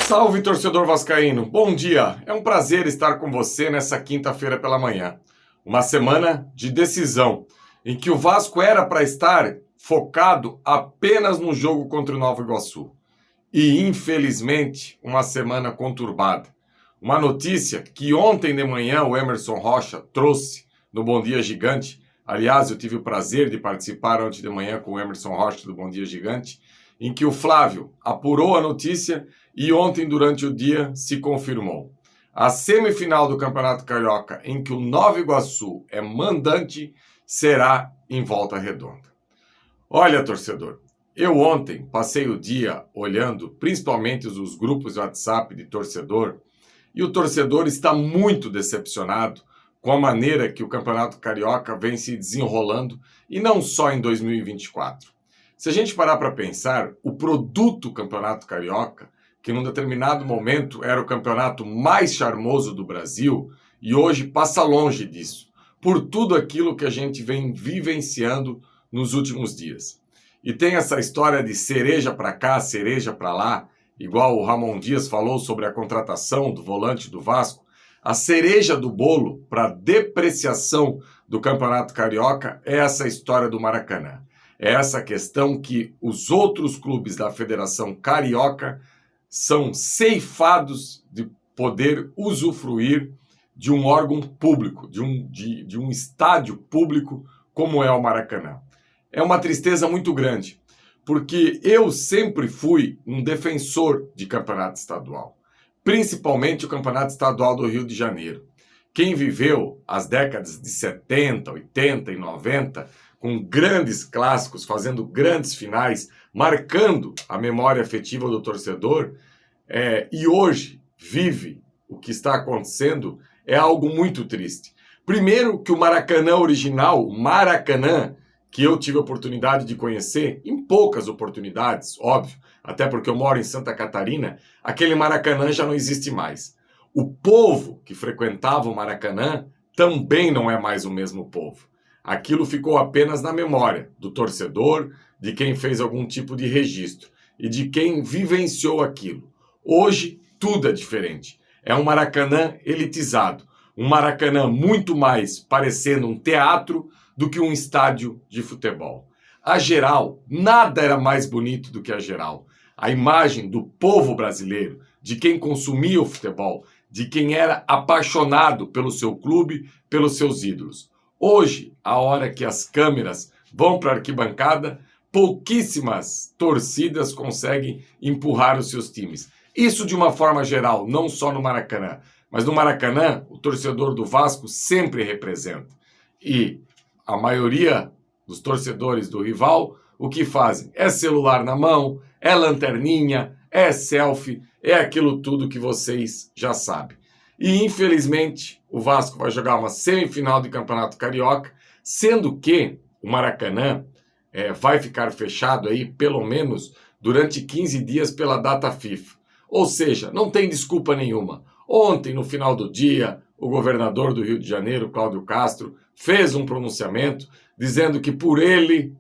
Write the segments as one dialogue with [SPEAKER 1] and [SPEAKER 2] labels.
[SPEAKER 1] Salve, torcedor vascaíno! Bom dia! É um prazer estar com você nessa quinta-feira pela manhã. Uma semana de decisão, em que o Vasco era para estar focado apenas no jogo contra o Nova Iguaçu. E, infelizmente, uma semana conturbada. Uma notícia que ontem de manhã o Emerson Rocha trouxe no Bom Dia Gigante. Aliás, eu tive o prazer de participar ontem de manhã com o Emerson Rocha do Bom Dia Gigante, em que o Flávio apurou a notícia e ontem, durante o dia, se confirmou. A semifinal do Campeonato Carioca, em que o Nova Iguaçu é mandante, será em Volta Redonda. Olha, torcedor, eu ontem passei o dia olhando principalmente os grupos de WhatsApp de torcedor, e o torcedor está muito decepcionado com a maneira que o Campeonato Carioca vem se desenrolando, e não só em 2024. Se a gente parar para pensar, o produto Campeonato Carioca, que num determinado momento era o campeonato mais charmoso do Brasil, e hoje passa longe disso, por tudo aquilo que a gente vem vivenciando nos últimos dias. E tem essa história de cereja para cá, cereja para lá, igual o Ramon Dias falou sobre a contratação do volante do Vasco. A cereja do bolo para depreciação do Campeonato Carioca é essa história do Maracanã. É essa questão que os outros clubes da Federação Carioca são ceifados de poder usufruir de um órgão público, de um estádio público como é o Maracanã. É uma tristeza muito grande, porque eu sempre fui um defensor de campeonato estadual, principalmente o Campeonato Estadual do Rio de Janeiro. Quem viveu as décadas de 70, 80 e 90, com grandes clássicos, fazendo grandes finais, marcando a memória afetiva do torcedor, e hoje vive o que está acontecendo, é algo muito triste. Primeiro que o Maracanã original, o Maracanã, que eu tive a oportunidade de conhecer, em poucas oportunidades, óbvio, até porque eu moro em Santa Catarina, aquele Maracanã já não existe mais. O povo que frequentava o Maracanã também não é mais o mesmo povo. Aquilo ficou apenas na memória do torcedor, de quem fez algum tipo de registro e de quem vivenciou aquilo. Hoje, tudo é diferente. É um Maracanã elitizado. Um Maracanã muito mais parecendo um teatro do que um estádio de futebol. A geral, nada era mais bonito do que a geral. A imagem do povo brasileiro, de quem consumia o futebol, de quem era apaixonado pelo seu clube, pelos seus ídolos. Hoje, a hora que as câmeras vão para a arquibancada, pouquíssimas torcidas conseguem empurrar os seus times. Isso de uma forma geral, não só no Maracanã. Mas no Maracanã, o torcedor do Vasco sempre representa. E a maioria dos torcedores do rival, o que fazem? É celular na mão, é lanterninha, é selfie, é aquilo tudo que vocês já sabem. E, infelizmente, o Vasco vai jogar uma semifinal de Campeonato Carioca, sendo que o Maracanã vai ficar fechado aí, pelo menos, durante 15 dias pela data FIFA. Ou seja, não tem desculpa nenhuma. Ontem, no final do dia, o governador do Rio de Janeiro, Cláudio Castro, fez um pronunciamento dizendo que por ele,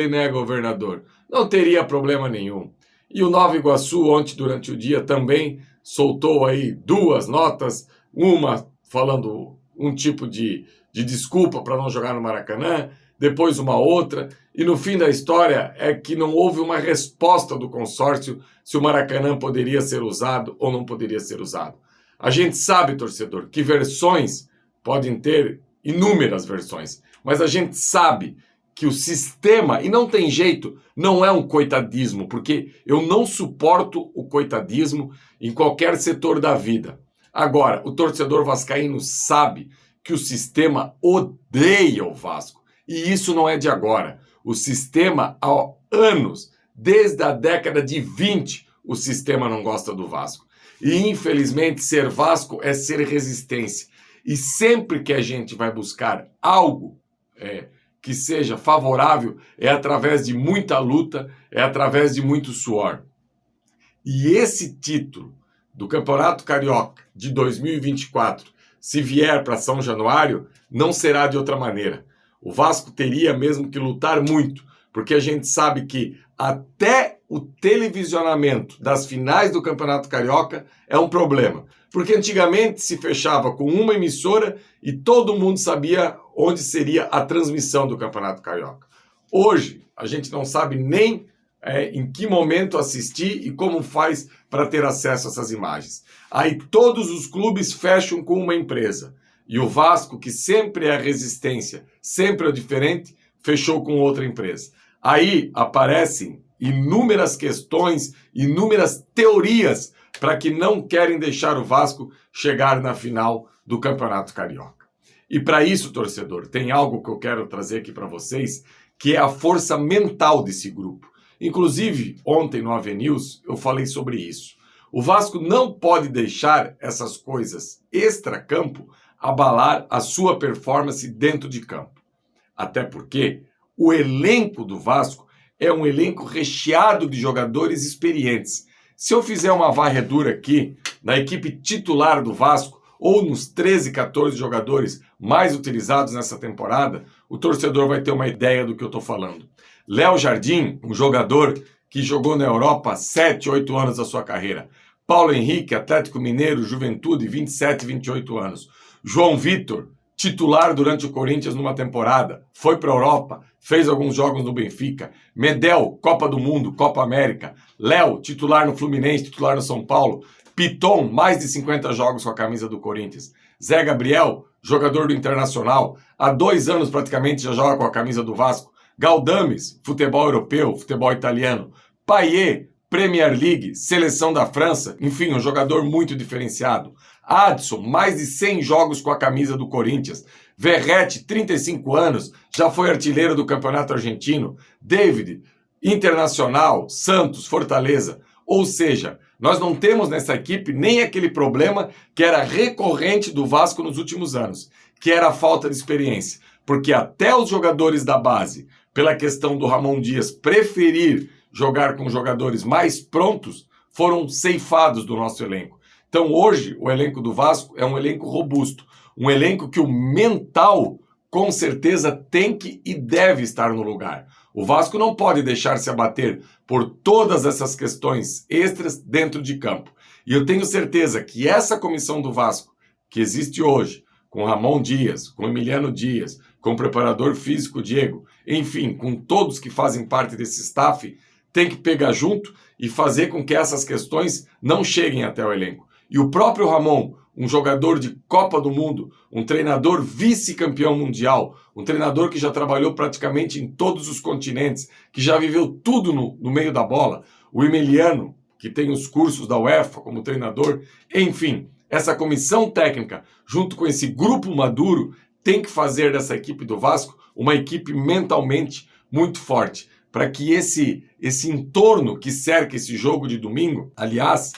[SPEAKER 1] né, governador, não teria problema nenhum. E o Nova Iguaçu, ontem, durante o dia, também soltou aí duas notas, uma falando um tipo de desculpa para não jogar no Maracanã, depois uma outra, e no fim da história é que não houve uma resposta do consórcio se o Maracanã poderia ser usado ou não poderia ser usado. A gente sabe, torcedor, que versões podem ter inúmeras versões, mas a gente sabe que o sistema, e não tem jeito, não é um coitadismo, porque eu não suporto o coitadismo em qualquer setor da vida. Agora, o torcedor vascaíno sabe que o sistema odeia o Vasco, e isso não é de agora. O sistema, há anos, desde a década de 20, o sistema não gosta do Vasco. E, infelizmente, ser Vasco é ser resistência. E sempre que a gente vai buscar algo que seja favorável, é através de muita luta, é através de muito suor. E esse título do Campeonato Carioca de 2024 se vier para São Januário, não será de outra maneira. O Vasco teria mesmo que lutar muito, porque a gente sabe que até o televisionamento das finais do Campeonato Carioca é um problema. Porque antigamente se fechava com uma emissora e todo mundo sabia onde seria a transmissão do Campeonato Carioca. Hoje, a gente não sabe nem em que momento assistir e como faz para ter acesso a essas imagens. Aí todos os clubes fecham com uma empresa. E o Vasco, que sempre é a resistência, sempre é o diferente, fechou com outra empresa. Aí aparecem inúmeras questões, inúmeras teorias para que não querem deixar o Vasco chegar na final do Campeonato Carioca. E para isso, torcedor, tem algo que eu quero trazer aqui para vocês, que é a força mental desse grupo. Inclusive, ontem no AV News eu falei sobre isso. O Vasco não pode deixar essas coisas extra-campo abalar a sua performance dentro de campo. Até porque o elenco do Vasco é um elenco recheado de jogadores experientes. Se eu fizer uma varredura aqui na equipe titular do Vasco, ou nos 13, 14 jogadores mais utilizados nessa temporada, o torcedor vai ter uma ideia do que eu estou falando. Léo Jardim, um jogador que jogou na Europa 7, 8 anos da sua carreira. Paulo Henrique, Atlético Mineiro, Juventude, 27, 28 anos. João Vitor, titular durante o Corinthians numa temporada, foi para a Europa, fez alguns jogos no Benfica. Medel, Copa do Mundo, Copa América. Léo, titular no Fluminense, titular no São Paulo. Piton, mais de 50 jogos com a camisa do Corinthians. Zé Gabriel, jogador do Internacional, há 2 anos praticamente já joga com a camisa do Vasco. Galdames, futebol europeu, futebol italiano. Payet, Premier League, seleção da França, enfim, um jogador muito diferenciado. Adson, mais de 100 jogos com a camisa do Corinthians. Verratti, 35 anos, já foi artilheiro do Campeonato Argentino. David, Internacional, Santos, Fortaleza. Ou seja, nós não temos nessa equipe nem aquele problema que era recorrente do Vasco nos últimos anos, que era a falta de experiência. Porque até os jogadores da base, pela questão do Ramon Dias preferir jogar com jogadores mais prontos, foram ceifados do nosso elenco. Então hoje o elenco do Vasco é um elenco robusto, um elenco que o mental com certeza tem que e deve estar no lugar. O Vasco não pode deixar se abater por todas essas questões extras dentro de campo. E eu tenho certeza que essa comissão do Vasco, que existe hoje, com Ramon Dias, com Emiliano Dias, com o preparador físico Diego, enfim, com todos que fazem parte desse staff, tem que pegar junto e fazer com que essas questões não cheguem até o elenco. E o próprio Ramon, um jogador de Copa do Mundo, um treinador vice-campeão mundial, um treinador que já trabalhou praticamente em todos os continentes, que já viveu tudo no meio da bola, o Emiliano, que tem os cursos da UEFA como treinador, enfim, essa comissão técnica, junto com esse grupo maduro, tem que fazer dessa equipe do Vasco uma equipe mentalmente muito forte, para que esse entorno que cerca esse jogo de domingo, aliás,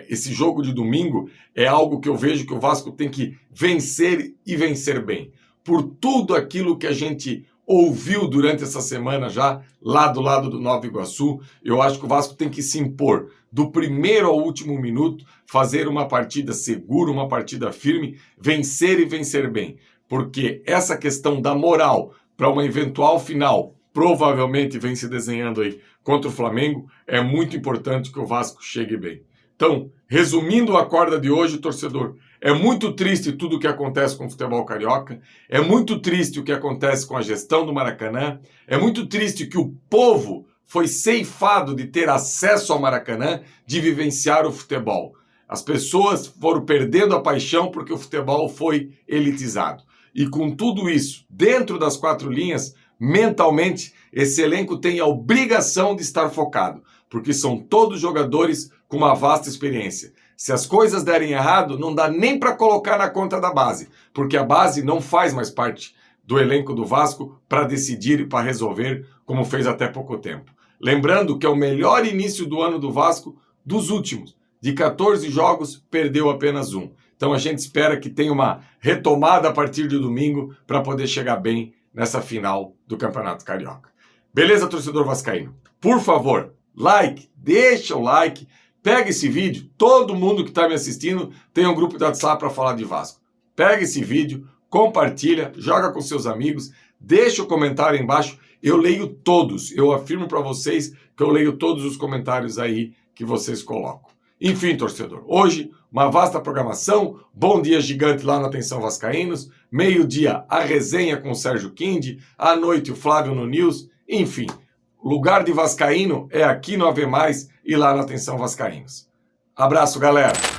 [SPEAKER 1] esse jogo de domingo é algo que eu vejo que o Vasco tem que vencer e vencer bem. Por tudo aquilo que a gente ouviu durante essa semana já, lá do lado do Nova Iguaçu, eu acho que o Vasco tem que se impor do primeiro ao último minuto, fazer uma partida segura, uma partida firme, vencer e vencer bem. Porque essa questão da moral para uma eventual final, provavelmente vem se desenhando aí contra o Flamengo, é muito importante que o Vasco chegue bem. Então, resumindo a corda de hoje, torcedor, é muito triste tudo o que acontece com o futebol carioca, é muito triste o que acontece com a gestão do Maracanã, é muito triste que o povo foi ceifado de ter acesso ao Maracanã, de vivenciar o futebol. As pessoas foram perdendo a paixão porque o futebol foi elitizado. E com tudo isso, dentro das 4 linhas, mentalmente, esse elenco tem a obrigação de estar focado, porque são todos jogadores com uma vasta experiência. Se as coisas derem errado, não dá nem para colocar na conta da base, porque a base não faz mais parte do elenco do Vasco para decidir e para resolver, como fez até pouco tempo. Lembrando que é o melhor início do ano do Vasco dos últimos. De 14 jogos, perdeu apenas 1. Então a gente espera que tenha uma retomada a partir de domingo para poder chegar bem nessa final do Campeonato Carioca. Beleza, torcedor vascaíno? Por favor, like, deixa o like, Pega esse vídeo, todo mundo que está me assistindo tem um grupo de WhatsApp para falar de Vasco. Pega esse vídeo, compartilha, joga com seus amigos, deixa o comentário aí embaixo. Eu leio todos, eu afirmo para vocês que eu leio todos os comentários aí que vocês colocam. Enfim, torcedor, hoje uma vasta programação, bom dia gigante lá na Atenção Vascaínos, meio-dia a resenha com o Sérgio Quindi, à noite o Flávio no News, enfim, lugar de vascaíno é aqui no AV+, e lá na Atenção Vascaínos. Abraço, galera!